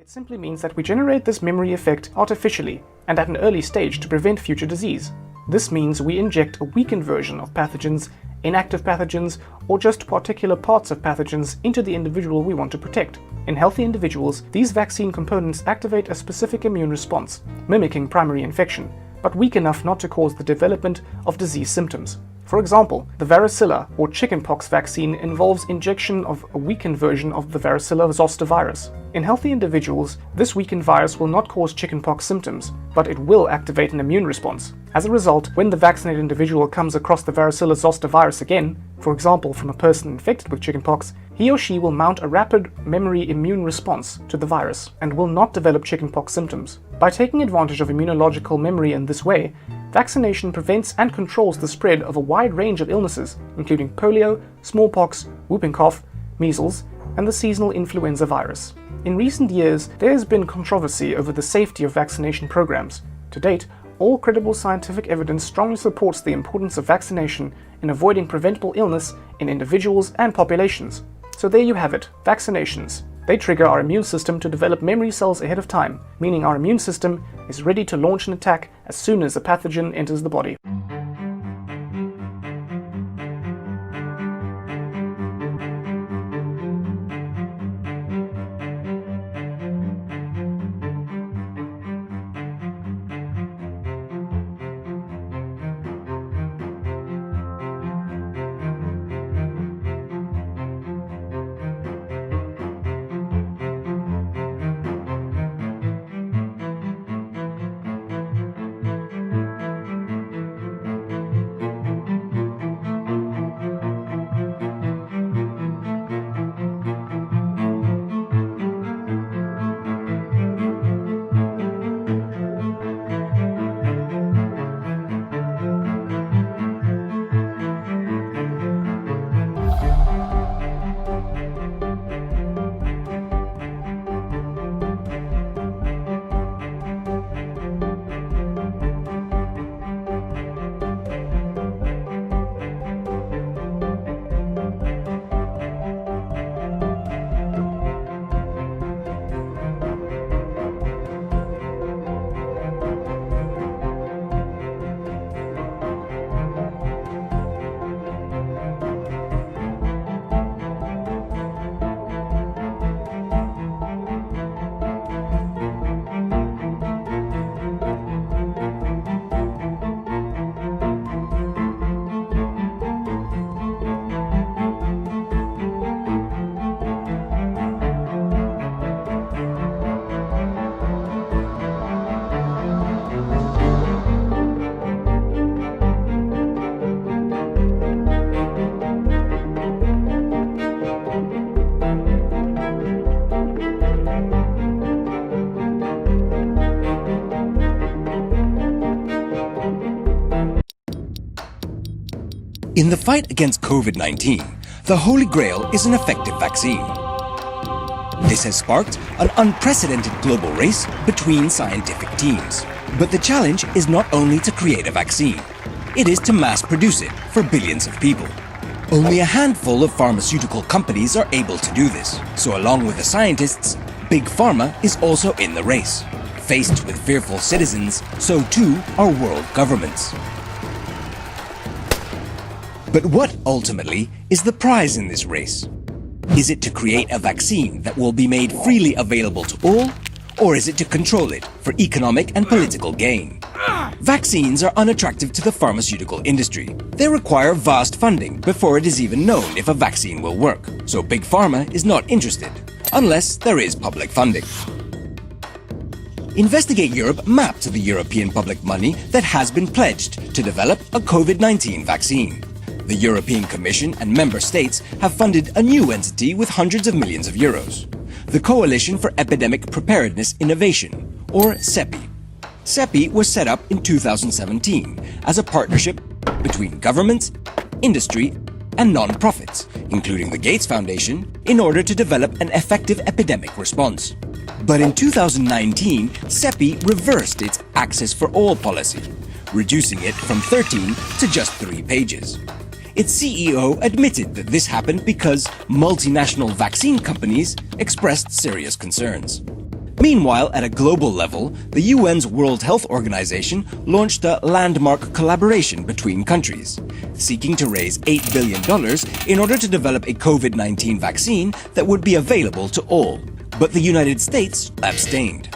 It simply means that we generate this memory effect artificially and at an early stage to prevent future disease. This means we inject a weakened version of pathogens, inactive pathogens, or just particular parts of pathogens into the individual we want to protect. In healthy individuals, these vaccine components activate a specific immune response, mimicking primary infection, but weak enough not to cause the development of disease symptoms. For example, the varicella or chickenpox vaccine involves injection of a weakened version of the varicella zoster virus. In healthy individuals, this weakened virus will not cause chickenpox symptoms, but it will activate an immune response. As a result, when the vaccinated individual comes across the varicella zoster virus again, for example from a person infected with chickenpox, he or she will mount a rapid memory immune response to the virus and will not develop chickenpox symptoms. By taking advantage of immunological memory in this way, vaccination prevents and controls the spread of a wide range of illnesses, including polio, smallpox, whooping cough, measles, and the seasonal influenza virus. In recent years, there has been controversy over the safety of vaccination programs. To date, all credible scientific evidence strongly supports the importance of vaccination in avoiding preventable illness in individuals and populations. So there you have it, vaccinations. They trigger our immune system to develop memory cells ahead of time, meaning our immune system is ready to launch an attack as soon as a pathogen enters the body. In the fight against COVID-19, the Holy Grail is an effective vaccine. This has sparked an unprecedented global race between scientific teams. But the challenge is not only to create a vaccine, it is to mass produce it for billions of people. Only a handful of pharmaceutical companies are able to do this. So along with the scientists, Big Pharma is also in the race. Faced with fearful citizens, so too are world governments. But what, ultimately, is the prize in this race? Is it to create a vaccine that will be made freely available to all? Or is it to control it for economic and political gain? Vaccines are unattractive to the pharmaceutical industry. They require vast funding before it is even known if a vaccine will work. So Big Pharma is not interested, unless there is public funding. Investigate Europe mapped the European public money that has been pledged to develop a COVID-19 vaccine. The European Commission and member states have funded a new entity with hundreds of millions of euros. The Coalition for Epidemic Preparedness Innovation, or CEPI. CEPI was set up in 2017 as a partnership between governments, industry, and non-profits, including the Gates Foundation, in order to develop an effective epidemic response. But in 2019, CEPI reversed its Access for All policy, reducing it from 13 to just 3 pages. Its CEO admitted that this happened because multinational vaccine companies expressed serious concerns. Meanwhile, at a global level, the UN's World Health Organization launched a landmark collaboration between countries, seeking to raise $8 billion in order to develop a COVID-19 vaccine that would be available to all. But the United States abstained.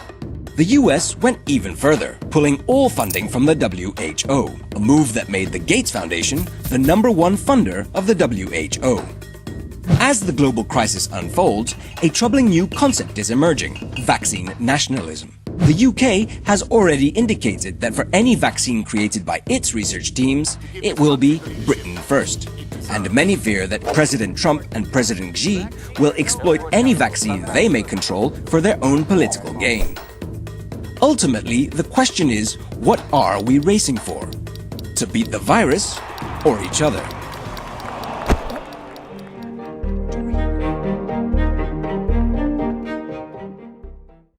The US went even further, pulling all funding from the WHO, a move that made the Gates Foundation the #1 funder of the WHO. As the global crisis unfolds, a troubling new concept is emerging: vaccine nationalism. The UK has already indicated that for any vaccine created by its research teams, it will be Britain first. And many fear that President Trump and President Xi will exploit any vaccine they may control for their own political gain. Ultimately, the question is, what are we racing for? To beat the virus or each other?